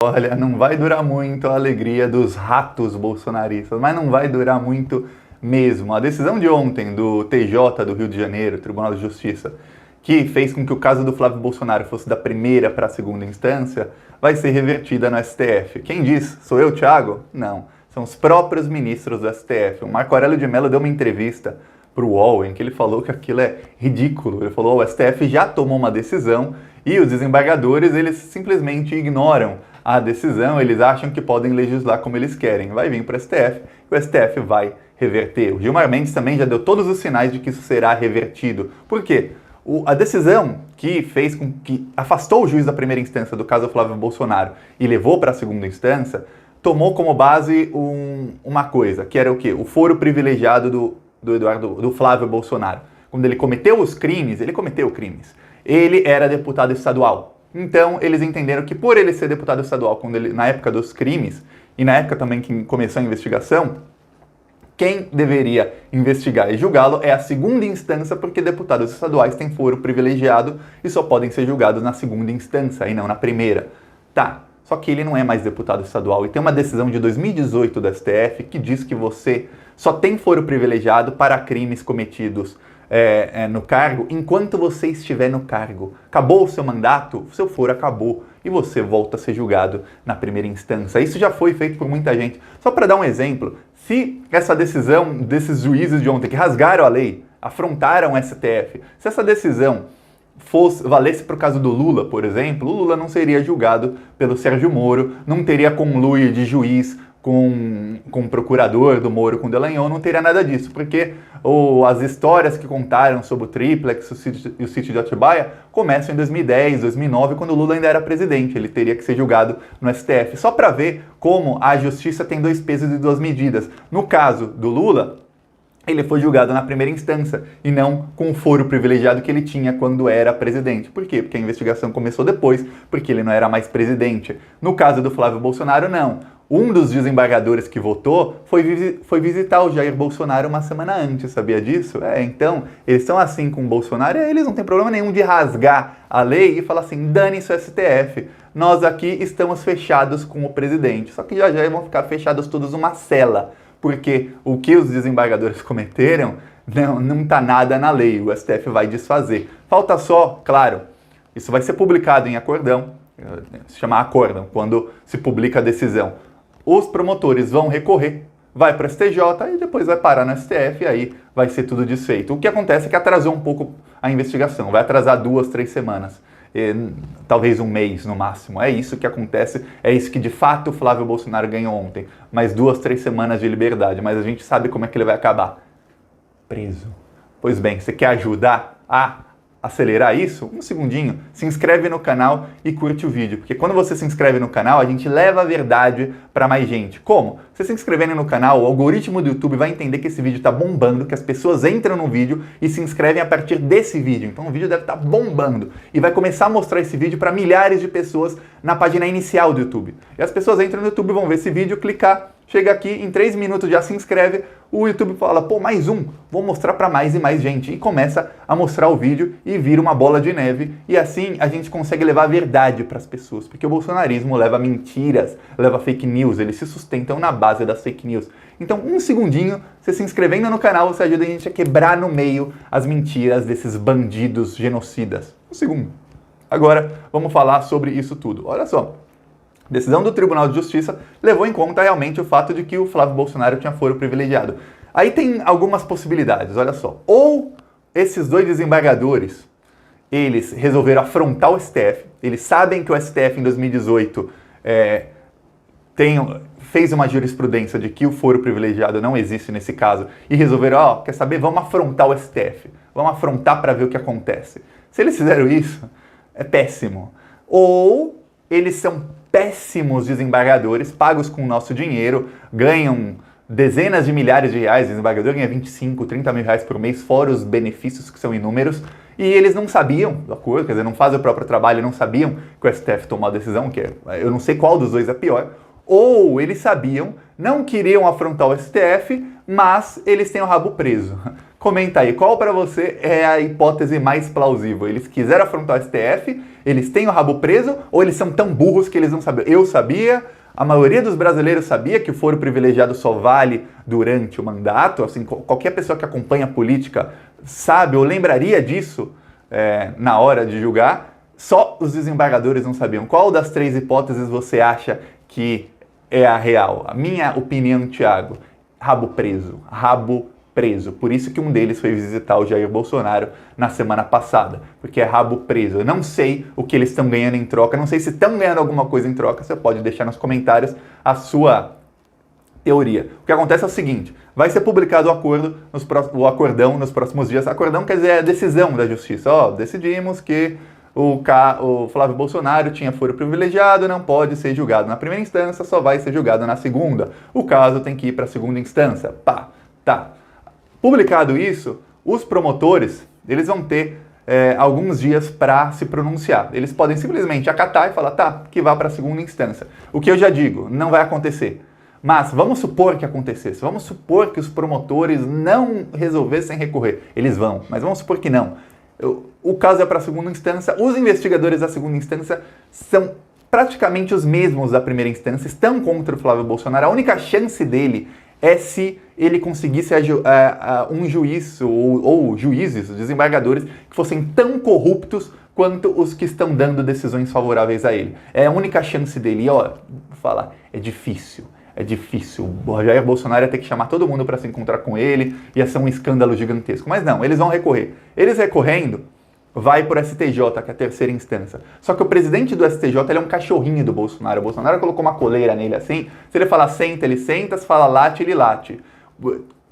Olha, não vai durar muito a alegria dos ratos bolsonaristas, mas não vai durar muito mesmo. A decisão de ontem do TJ do Rio de Janeiro, Tribunal de Justiça, que fez com que o caso do Flávio Bolsonaro fosse da primeira para a segunda instância, vai ser revertida no STF. Quem diz? Sou eu, Thiago? Não. São os próprios ministros do STF. O Marco Aurélio de Mello deu uma entrevista para o UOL em que ele falou que aquilo é ridículo. Ele falou: o STF já tomou uma decisão e os desembargadores eles simplesmente ignoram a decisão, eles acham que podem legislar como eles querem. Vai vir para o STF e o STF vai reverter. O Gilmar Mendes também já deu todos os sinais de que isso será revertido. Por quê? A decisão que fez com que afastou o juiz da primeira instância do caso Flávio Bolsonaro e levou para a segunda instância, tomou como base uma coisa, que era o quê? O foro privilegiado do Flávio Bolsonaro. Quando ele cometeu os crimes, ele era deputado estadual. Então, eles entenderam que por ele ser deputado estadual, na época dos crimes, e na época também que começou a investigação, quem deveria investigar e julgá-lo é a segunda instância, porque deputados estaduais têm foro privilegiado e só podem ser julgados na segunda instância e não na primeira. Tá, só que ele não é mais deputado estadual e tem uma decisão de 2018 do STF que diz que você só tem foro privilegiado para crimes cometidos no cargo enquanto você estiver no cargo. Acabou o seu mandato, o seu foro acabou e você volta a ser julgado na primeira instância. Isso já foi feito por muita gente. Só para dar um exemplo, se essa decisão desses juízes de ontem que rasgaram a lei, afrontaram o STF, se essa decisão valesse para o caso do Lula, por exemplo, o Lula não seria julgado pelo Sérgio Moro, não teria conluio de juiz com o procurador do Moro, com o Dallagnol, não teria nada disso, porque as histórias que contaram sobre o triplex e o sítio de Atibaia começam em 2010, 2009, quando o Lula ainda era presidente. Ele teria que ser julgado no STF. Só para ver como a justiça tem dois pesos e duas medidas. No caso do Lula, ele foi julgado na primeira instância e não com o foro privilegiado que ele tinha quando era presidente. Por quê? Porque a investigação começou depois, porque ele não era mais presidente. No caso do Flávio Bolsonaro, não. Um dos desembargadores que votou foi visitar o Jair Bolsonaro uma semana antes, sabia disso? Então, eles estão assim com o Bolsonaro e eles não têm problema nenhum de rasgar a lei e falar assim: dane-se o STF, nós aqui estamos fechados com o presidente. Só que já vão ficar fechados todos numa cela, porque o que os desembargadores cometeram não está nada na lei, o STF vai desfazer. Falta só, claro, isso vai ser publicado em acordão, se chama acórdão, quando se publica a decisão. Os promotores vão recorrer, vai para o STJ e depois vai parar no STF e aí vai ser tudo desfeito. O que acontece é que atrasou um pouco a investigação, vai atrasar 2, 3 semanas, talvez um mês no máximo. É isso que acontece, é isso que de fato o Flávio Bolsonaro ganhou ontem. Mais 2, 3 semanas de liberdade, mas a gente sabe como é que ele vai acabar. Preso. Pois bem, você quer ajudar a acelerar isso? Um segundinho, se inscreve no canal e curte o vídeo, porque quando você se inscreve no canal, a gente leva a verdade para mais gente. Como? Você se inscrevendo no canal, o algoritmo do YouTube vai entender que esse vídeo está bombando, que as pessoas entram no vídeo e se inscrevem a partir desse vídeo. Então o vídeo deve estar bombando e vai começar a mostrar esse vídeo para milhares de pessoas na página inicial do YouTube. E as pessoas entram no YouTube, vão ver esse vídeo, clicar, chega aqui, em 3 minutos já se inscreve, o YouTube fala: pô, mais um, vou mostrar para mais e mais gente. E começa a mostrar o vídeo e vira uma bola de neve. E assim a gente consegue levar a verdade para as pessoas. Porque o bolsonarismo leva mentiras, leva fake news, eles se sustentam na base das fake news. Então, um segundinho, você se inscrevendo no canal, você ajuda a gente a quebrar no meio as mentiras desses bandidos genocidas. Um segundo. Agora, vamos falar sobre isso tudo. Olha só. A decisão do Tribunal de Justiça levou em conta realmente o fato de que o Flávio Bolsonaro tinha foro privilegiado. Aí tem algumas possibilidades, olha só. Ou esses dois desembargadores, eles resolveram afrontar o STF, eles sabem que o STF em 2018 fez uma jurisprudência de que o foro privilegiado não existe nesse caso e resolveram, quer saber, vamos afrontar o STF, vamos afrontar para ver o que acontece. Se eles fizeram isso, é péssimo. Ou eles são péssimos desembargadores, pagos com o nosso dinheiro, ganham dezenas de milhares de reais, o desembargador ganha 25, 30 mil reais por mês, fora os benefícios que são inúmeros, e eles não sabiam do acordo, quer dizer, não fazem o próprio trabalho, não sabiam que o STF tomou a decisão, eu não sei qual dos dois é pior, ou eles sabiam, não queriam afrontar o STF, mas eles têm o rabo preso. Comenta aí, qual para você é a hipótese mais plausível? Eles quiseram afrontar o STF, eles têm o rabo preso, ou eles são tão burros que eles não sabiam? Eu sabia, a maioria dos brasileiros sabia que o foro privilegiado só vale durante o mandato, assim, qualquer pessoa que acompanha a política sabe ou lembraria disso na hora de julgar, só os desembargadores não sabiam. Qual das três hipóteses você acha que é a real? A minha opinião, Thiago, rabo preso, rabo preso. Por isso que um deles foi visitar o Jair Bolsonaro na semana passada, porque é rabo preso. Eu não sei o que eles estão ganhando em troca, não sei se estão ganhando alguma coisa em troca, você pode deixar nos comentários a sua teoria. O que acontece é o seguinte, vai ser publicado o acordão nos próximos dias. Acordão quer dizer a decisão da justiça. Decidimos que o Flávio Bolsonaro tinha foro privilegiado, não pode ser julgado na primeira instância, só vai ser julgado na segunda. O caso tem que ir para a segunda instância. Tá. Publicado isso, os promotores, eles vão ter alguns dias para se pronunciar. Eles podem simplesmente acatar e falar, que vá para a segunda instância. O que eu já digo, não vai acontecer. Mas vamos supor que acontecesse, vamos supor que os promotores não resolvessem recorrer. Eles vão, mas vamos supor que não. O caso é para a segunda instância, os investigadores da segunda instância são praticamente os mesmos da primeira instância, estão contra o Flávio Bolsonaro. A única chance dele é se ele conseguisse um juiz ou juízes, desembargadores, que fossem tão corruptos quanto os que estão dando decisões favoráveis a ele. É a única chance dele. E vou falar, é difícil. O Jair Bolsonaro ia ter que chamar todo mundo para se encontrar com ele, ia ser um escândalo gigantesco. Mas não, eles vão recorrer. Eles recorrendo, vai por STJ, que é a terceira instância. Só que o presidente do STJ ele é um cachorrinho do Bolsonaro. O Bolsonaro colocou uma coleira nele assim, se ele falar senta, ele senta, se fala late, ele late.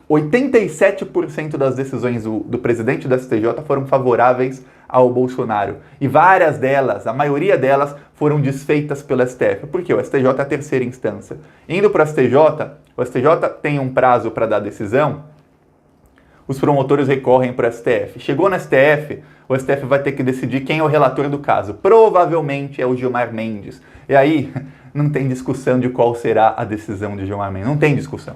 87% das decisões do presidente do STJ foram favoráveis ao Bolsonaro. E várias delas, a maioria delas, foram desfeitas pelo STF. Por quê? O STJ é a terceira instância. Indo para o STJ tem um prazo para dar decisão, os promotores recorrem para o STF. Chegou no STF, o STF vai ter que decidir quem é o relator do caso. Provavelmente é o Gilmar Mendes. E aí, não tem discussão de qual será a decisão de Gilmar Mendes. Não tem discussão.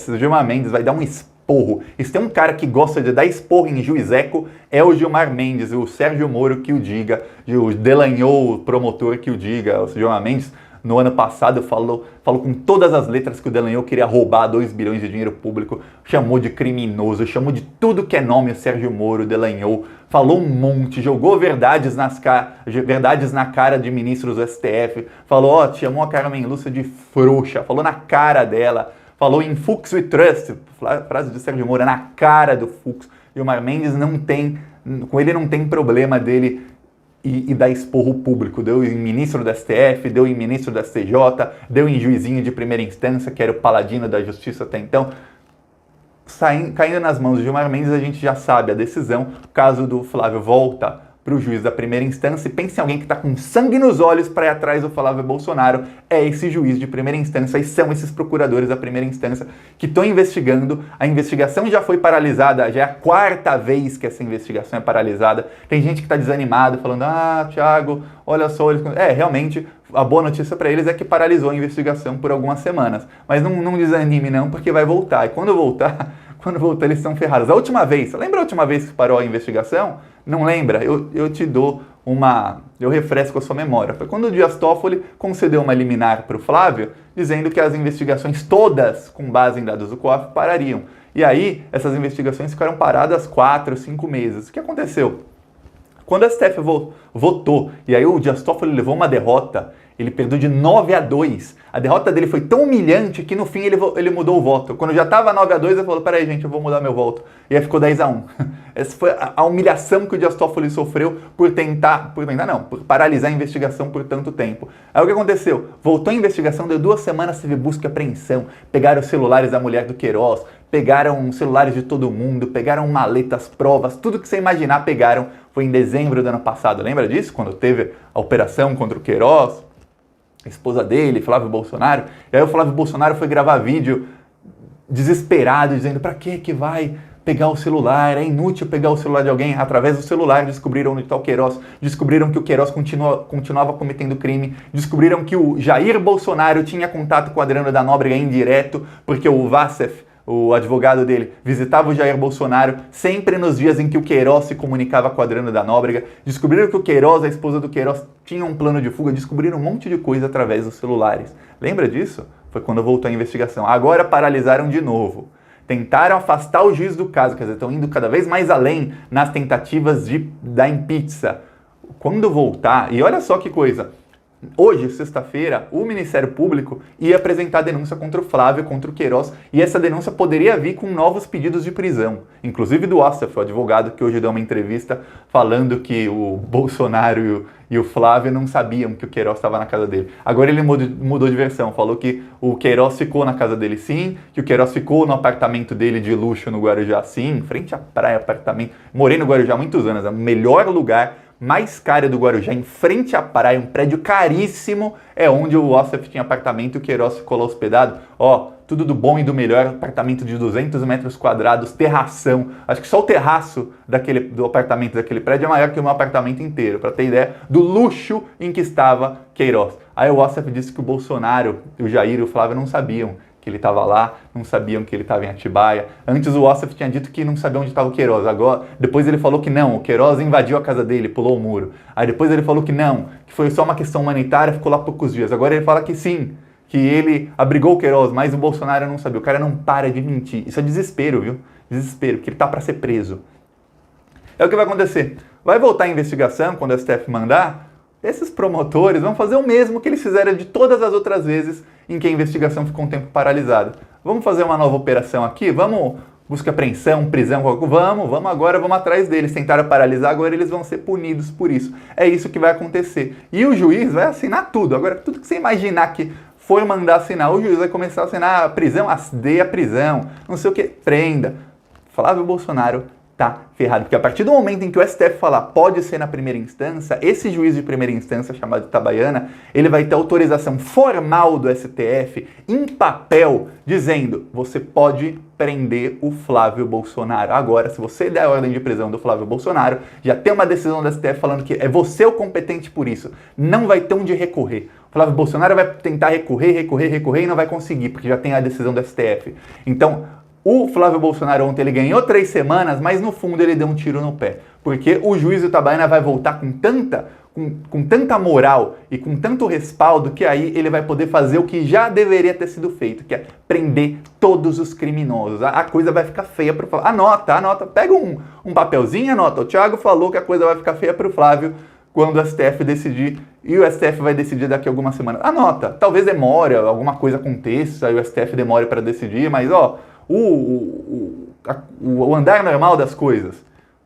O Gilmar Mendes vai dar um esporro. E se tem um cara que gosta de dar esporro em juizeco, é o Gilmar Mendes, o Sérgio Moro que o diga, o Delanhol, o promotor que o diga. O Gilmar Mendes, no ano passado, falou com todas as letras que o Delanhol queria roubar 2 bilhões de dinheiro público, chamou de criminoso, chamou de tudo que é nome o Sérgio Moro, o Delanhol, falou um monte, jogou verdades na cara de ministros do STF, falou, chamou a Carmen Lúcia de frouxa, falou na cara dela, falou em Fux we trust, frase de Sérgio Moro, na cara do Fux. Gilmar Mendes com ele não tem problema dele e dar esporro público. Deu em ministro do STF, deu em ministro do STJ, deu em juizinho de primeira instância, que era o paladino da justiça até então. Caindo nas mãos de Gilmar Mendes, a gente já sabe a decisão. O caso do Flávio volta para o juiz da primeira instância, e pense em alguém que está com sangue nos olhos para ir atrás do Flávio Bolsonaro, é esse juiz de primeira instância, e são esses procuradores da primeira instância que estão investigando. A investigação já foi paralisada, já é a 4ª vez que essa investigação é paralisada. Tem gente que está desanimado, falando, Thiago, olha só, realmente, a boa notícia para eles é que paralisou a investigação por algumas semanas, mas não desanime não, porque vai voltar, e quando voltar eles estão ferrados. A última vez, lembra a última vez que parou a investigação? Não lembra? Eu te dou eu refresco a sua memória. Foi quando o Dias Toffoli concedeu uma liminar para o Flávio, dizendo que as investigações todas, com base em dados do COAF, parariam. E aí, essas investigações ficaram paradas 4, 5 meses. O que aconteceu? Quando o STF votou, e aí o Dias Toffoli levou uma derrota, ele perdeu de 9-2. A derrota dele foi tão humilhante que no fim ele mudou o voto. Quando já estava 9-2, ele falou, peraí gente, eu vou mudar meu voto. E aí ficou 10-1. Essa foi a humilhação que o Dias Toffoli sofreu por paralisar a investigação por tanto tempo. Aí o que aconteceu? Voltou a investigação, deu 2 semanas, teve busca e apreensão, pegaram os celulares da mulher do Queiroz, pegaram celulares de todo mundo, pegaram maletas, provas, tudo que você imaginar pegaram. Foi em dezembro do ano passado, lembra disso? Quando teve a operação contra o Queiroz, a esposa dele, Flávio Bolsonaro. E aí o Flávio Bolsonaro foi gravar vídeo desesperado, dizendo pra que vai pegar o celular, é inútil pegar o celular de alguém. Através do celular descobriram onde está o Queiroz, descobriram que o Queiroz continuava cometendo crime, descobriram que o Jair Bolsonaro tinha contato com o Adriano da Nóbrega indireto, porque o Vacef o advogado dele, visitava o Jair Bolsonaro sempre nos dias em que o Queiroz se comunicava com a Adriano da Nóbrega, descobriram que o Queiroz, a esposa do Queiroz, tinha um plano de fuga, descobriram um monte de coisa através dos celulares. Lembra disso? Foi quando voltou a investigação. Agora paralisaram de novo. Tentaram afastar o juiz do caso, quer dizer, estão indo cada vez mais além nas tentativas da impizza. Quando voltar, e olha só que coisa, hoje, sexta-feira, o Ministério Público ia apresentar denúncia contra o Flávio, contra o Queiroz, e essa denúncia poderia vir com novos pedidos de prisão, inclusive do Assaf, o advogado que hoje deu uma entrevista falando que o Bolsonaro e o Flávio não sabiam que o Queiroz estava na casa dele. Agora ele mudou de versão, falou que o Queiroz ficou na casa dele sim, que o Queiroz ficou no apartamento dele de luxo no Guarujá sim, frente à praia, apartamento. Morei no Guarujá há muitos anos, é o melhor lugar mais cara do Guarujá, em frente à praia, um prédio caríssimo, é onde o Assaf tinha apartamento e o Queiroz ficou lá hospedado. Ó, tudo do bom e do melhor, apartamento de 200 metros quadrados, terração. Acho que só o terraço do apartamento daquele prédio é maior que o meu apartamento inteiro, para ter ideia do luxo em que estava Queiroz. Aí o Assaf disse que o Bolsonaro, o Jair e o Flávio não sabiam que ele estava lá, não sabiam que ele estava em Atibaia. Antes o Assaf tinha dito que não sabia onde estava o Queiroz. Agora, depois ele falou que não, o Queiroz invadiu a casa dele, pulou o muro. Aí depois ele falou que não, que foi só uma questão humanitária, ficou lá poucos dias. Agora ele fala que sim, que ele abrigou o Queiroz, mas o Bolsonaro não sabia. O cara não para de mentir. Isso é desespero, viu? Desespero, porque ele tá para ser preso. É o que vai acontecer. Vai voltar a investigação quando o STF mandar. Esses promotores vão fazer o mesmo que eles fizeram de todas as outras vezes em que a investigação ficou um tempo paralisada. Vamos fazer uma nova operação aqui? Vamos buscar apreensão, prisão, vamos agora, vamos atrás deles. Tentaram paralisar, agora eles vão ser punidos por isso. É isso que vai acontecer. E o juiz vai assinar tudo. Agora, tudo que você imaginar que foi mandar assinar, o juiz vai começar a assinar a prisão, dê a prisão, não sei o que, prenda. Flávio Bolsonaro tá ferrado, porque a partir do momento em que o STF falar pode ser na primeira instância, esse juiz de primeira instância, chamado Itabaiana, ele vai ter autorização formal do STF, em papel, dizendo, você pode prender o Flávio Bolsonaro. Agora, se você der a ordem de prisão do Flávio Bolsonaro, já tem uma decisão do STF falando que é você o competente por isso, não vai ter onde recorrer. O Flávio Bolsonaro vai tentar recorrer e não vai conseguir, porque já tem a decisão do STF. Então, o Flávio Bolsonaro ontem ele ganhou 3 semanas, mas no fundo ele deu um tiro no pé. Porque o juiz Itabaiana vai voltar com tanta moral e com tanto respaldo que aí ele vai poder fazer o que já deveria ter sido feito, que é prender todos os criminosos. A coisa vai ficar feia para o Flávio. Anota, pega um papelzinho e anota. O Thiago falou que a coisa vai ficar feia para o Flávio quando o STF decidir, e o STF vai decidir daqui a algumas semanas. Anota, talvez demore, alguma coisa aconteça, e o STF demore para decidir, mas ó, o andar normal das coisas,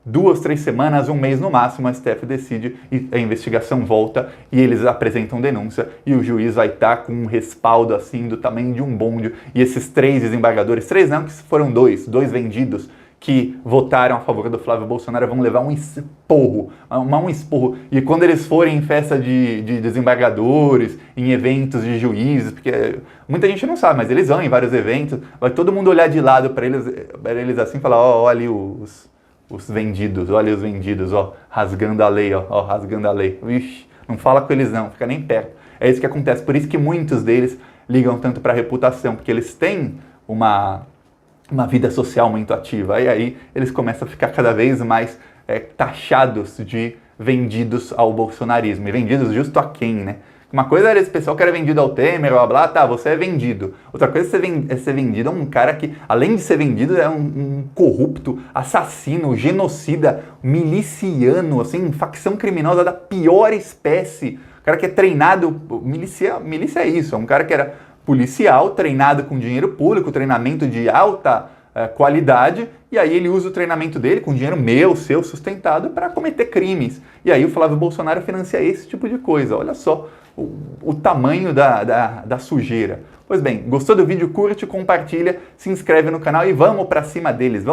2, 3 semanas, 1 mês no máximo, o STF decide e a investigação volta e eles apresentam denúncia e o juiz vai estar com um respaldo assim do tamanho de um bonde e esses 3 desembargadores, 3 não, que foram 2 vendidos, que votaram a favor do Flávio Bolsonaro vão levar um esporro. E quando eles forem em festa de desembargadores, em eventos de juízes, porque muita gente não sabe, mas eles vão em vários eventos, vai todo mundo olhar de lado para eles assim, falar, olha ali os vendidos, ó, rasgando a lei, ó, rasgando a lei. Vixe, não fala com eles não, fica nem perto. É isso que acontece, por isso que muitos deles ligam tanto para a reputação, porque eles têm uma vida social muito ativa. E aí eles começam a ficar cada vez mais taxados de vendidos ao bolsonarismo. E vendidos justo a quem, né? Uma coisa era esse pessoal que era vendido ao Temer, blá, blá, tá, você é vendido. Outra coisa é ser vendido a um cara que, além de ser vendido, é um corrupto, assassino, genocida, miliciano, assim, facção criminosa da pior espécie. O cara que é treinado, milícia é isso, é um cara que era policial, treinado com dinheiro público, treinamento de alta qualidade, e aí ele usa o treinamento dele com dinheiro meu, seu, sustentado, para cometer crimes. E aí o Flávio Bolsonaro financia esse tipo de coisa. Olha só o tamanho da sujeira. Pois bem, gostou do vídeo? Curte, compartilha, se inscreve no canal e vamos pra cima deles,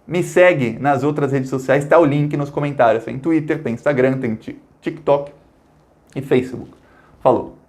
Me segue nas outras redes sociais, tá o link nos comentários. Tem Twitter, tem Instagram, tem TikTok e Facebook. Falou!